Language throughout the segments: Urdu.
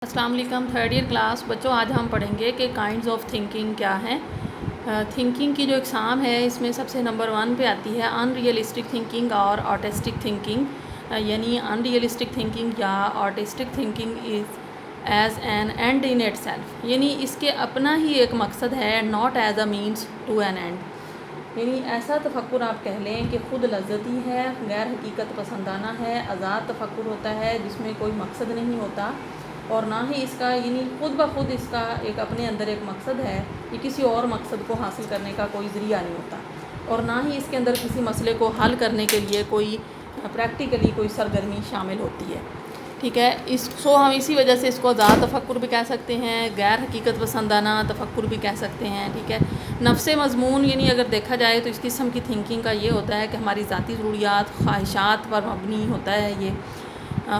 السلام علیکم، تھرڈ ایئر کلاس بچوں، آج ہم پڑھیں گے کہ کائنڈز آف تھنکنگ کیا ہیں۔ تھنکنگ کی جو اقسام ہے اس میں سب سے نمبر 1 پہ آتی ہے ان ریئلسٹک تھنکنگ اور آرٹسٹک تھنکنگ، یعنی ان ریئلسٹک تھنکنگ یا artistic thinking is as an end in itself, یعنی اس کے اپنا ہی ایک مقصد ہے، not as a means to an end, یعنی ایسا تفکر آپ کہہ لیں کہ خود لذتی ہے، غیر حقیقت پسندانہ ہے، آزاد تفکر ہوتا ہے جس میں کوئی مقصد نہیں ہوتا، اور نہ ہی اس کا یعنی خود بخود اس کا ایک اپنے اندر ایک مقصد ہے، یہ کسی اور مقصد کو حاصل کرنے کا کوئی ذریعہ نہیں ہوتا، اور نہ ہی اس کے اندر کسی مسئلے کو حل کرنے کے لیے کوئی پریکٹیکلی کوئی سرگرمی شامل ہوتی ہے۔ ٹھیک ہے، ہم اسی وجہ سے اس کو آزاد تفکر بھی کہہ سکتے ہیں، غیر حقیقت پسندانہ تفکر بھی کہہ سکتے ہیں۔ ٹھیک ہے، نفس مضمون یعنی اگر دیکھا جائے تو اس قسم کی تھنکنگ کا یہ ہوتا ہے کہ ہماری ذاتی ضروریات، خواہشات پر مبنی ہوتا ہے۔ یہ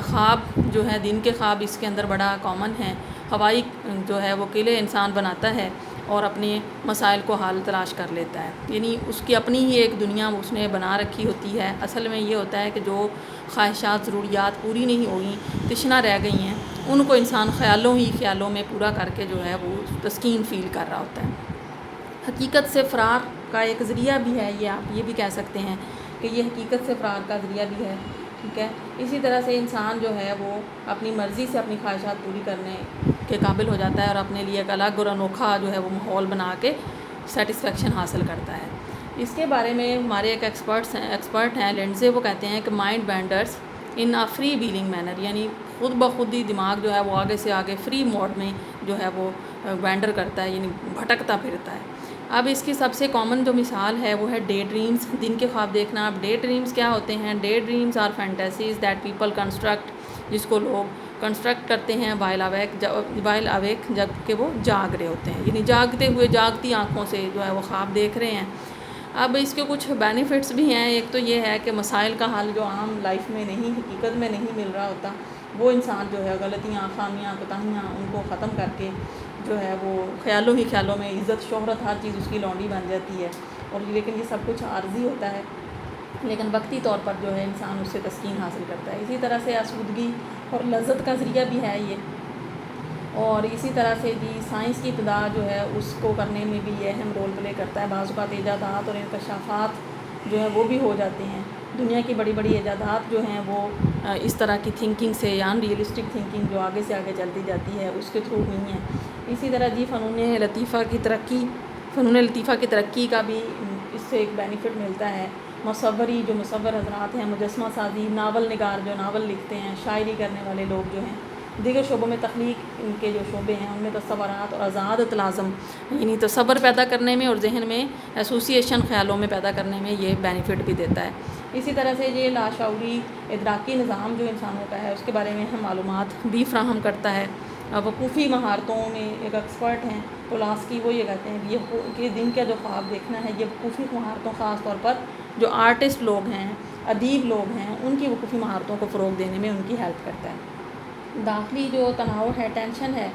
خواب جو ہے، دن کے خواب اس کے اندر بڑا کامن ہے۔ ہوائی جو ہے وہ قلعے انسان بناتا ہے اور اپنے مسائل کو حل تلاش کر لیتا ہے، یعنی اس کی اپنی ہی ایک دنیا اس نے بنا رکھی ہوتی ہے۔ اصل میں یہ ہوتا ہے کہ جو خواہشات، ضروریات پوری نہیں ہوئیں، تشنا رہ گئی ہیں، ان کو انسان خیالوں میں پورا کر کے جو ہے وہ تسکین فیل کر رہا ہوتا ہے۔ حقیقت سے فرار کا ایک ذریعہ بھی ہے، یہ آپ یہ بھی کہہ سکتے ہیں کہ یہ حقیقت سے فرار کا ذریعہ بھی ہے۔ ٹھیک ہے، اسی طرح سے انسان جو ہے وہ اپنی مرضی سے اپنی خواہشات پوری کرنے کے قابل ہو جاتا ہے اور اپنے لیے ایک الگ اور انوکھا جو ہے وہ ماحول بنا کے سیٹسفیکشن حاصل کرتا ہے۔ اس کے بارے میں ہمارے ایک ایکسپرٹ ہیں لینڈزے، وہ کہتے ہیں کہ mind wanders in a free wheeling manner, یعنی خود بخود ہی دماغ جو ہے وہ آگے سے آگے فری موڈ میں جو ہے وہ وینڈر کرتا ہے، یعنی بھٹکتا پھرتا ہے۔ اب اس کی سب سے کامن جو مثال ہے وہ ہے ڈے ڈریمز، دن کے خواب دیکھنا۔ اب ڈے ڈریمز کیا ہوتے ہیں؟ Day dreams are fantasies that people construct, جس کو لوگ کنسٹرکٹ کرتے ہیں وائل اویک جب کہ وہ جاگ رہے ہوتے ہیں، یعنی جاگتے ہوئے جاگتی آنکھوں سے جو ہے وہ خواب دیکھ رہے ہیں۔ اب اس کے کچھ بینیفٹس بھی ہیں۔ ایک تو یہ ہے کہ مسائل کا حل جو عام لائف میں نہیں، حقیقت میں نہیں مل رہا ہوتا، وہ انسان جو ہے غلطیاں، خامیاں، کوتاہیاں ان کو ختم کر کے جو ہے وہ خیالوں میں عزت، شہرت، ہر چیز اس کی لونڈی بن جاتی ہے، اور لیکن یہ سب کچھ عارضی ہوتا ہے، لیکن وقتی طور پر جو ہے انسان اس سے تسکین حاصل کرتا ہے۔ اسی طرح سے آسودگی اور لذت کا ذریعہ بھی ہے یہ، اور اسی طرح سے سائنس کی ابتدا جو ہے اس کو کرنے میں بھی یہ اہم رول پلے کرتا ہے۔ بعض اوقات ایجادات اور انکشافات جو ہیں وہ بھی ہو جاتے ہیں۔ دنیا کی بڑی بڑی ایجادات جو ہیں وہ اس طرح کی تھنکنگ سے، یا ان ریئلسٹک تھنکنگ جو آگے سے آگے چلتی جاتی ہے اس کے تھرو ہوئی ہیں۔ اسی طرح فنون لطیفہ کی ترقی کا بھی اس سے ایک بینیفٹ ملتا ہے۔ جو مصور حضرات ہیں، مجسمہ سازی، ناول نگار جو ناول لکھتے ہیں، شاعری کرنے والے لوگ جو ہیں، دیگر شعبوں میں تخلیق ان کے جو شعبے ہیں ان میں تصورات اور آزاد تلازم، یعنی تصور پیدا کرنے میں اور ذہن میں ایسوسیشن، خیالوں میں پیدا کرنے میں یہ بینیفٹ بھی دیتا ہے۔ اسی طرح سے یہ لاشعوری ادراکی نظام جو انسانوں کا ہے اس کے بارے میں اہم معلومات بھی فراہم کرتا ہے۔ وقوفی مہارتوں میں ایک ایکسپرٹ ہیں پولاسکی، وہ یہ کہتے ہیں کہ دن کا جو خواب دیکھنا ہے یہ وقوفی مہارتوں، خاص طور پر جو آرٹسٹ لوگ ہیں، ادیب لوگ ہیں، ان کی وقوفی مہارتوں کو فروغ دینے میں ان کی ہیلپ کرتا ہے۔ داخلی جو تناؤ ہے، ٹینشن ہے،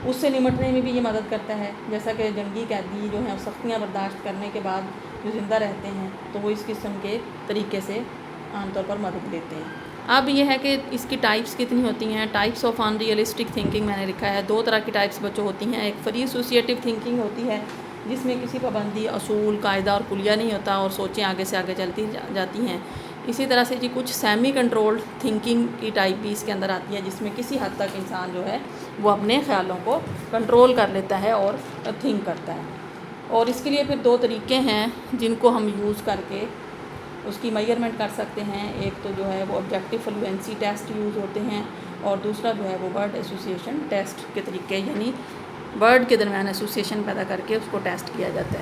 اس سے نمٹنے میں بھی یہ مدد کرتا ہے، جیسا کہ جنگی قیدی جو ہیں سختیاں برداشت کرنے کے بعد جو زندہ رہتے ہیں تو وہ اس قسم کے طریقے سے عام طور پر مدد لیتے ہیں۔ اب یہ ہے کہ اس کی ٹائپس کتنی ہوتی ہیں۔ Types of in realistic thinking میں نے لکھا ہے، 2 طرح کی ٹائپس بچوں ہوتی ہیں۔ ایک فری ایسوسیٹیو تھنکنگ ہوتی ہے جس میں کسی پابندی، اصول، قاعدہ اور کلیہ نہیں ہوتا اور سوچیں آگے سے آگے چلتی جاتی ہیں۔ اسی طرح سے کچھ سیمی کنٹرولڈ تھنکنگ کی ٹائپ بھی اس کے اندر آتی ہے، جس میں کسی حد تک انسان جو ہے وہ اپنے خیالوں کو کنٹرول کر لیتا ہے اور تھنک کرتا ہے۔ اور اس کے لیے پھر 2 طریقے ہیں جن کو ہم یوز کر کے اس کی میئرمنٹ کر سکتے ہیں۔ ایک تو جو ہے وہ آبجیکٹیو فلوئنسی ٹیسٹ یوز ہوتے ہیں، اور دوسرا جو ہے وہ ورڈ ایسوسیشن ٹیسٹ کے طریقے، یعنی ورڈ کے درمیان ایسوسیشن پیدا کر کے اس کو ٹیسٹ کیا جاتا ہے۔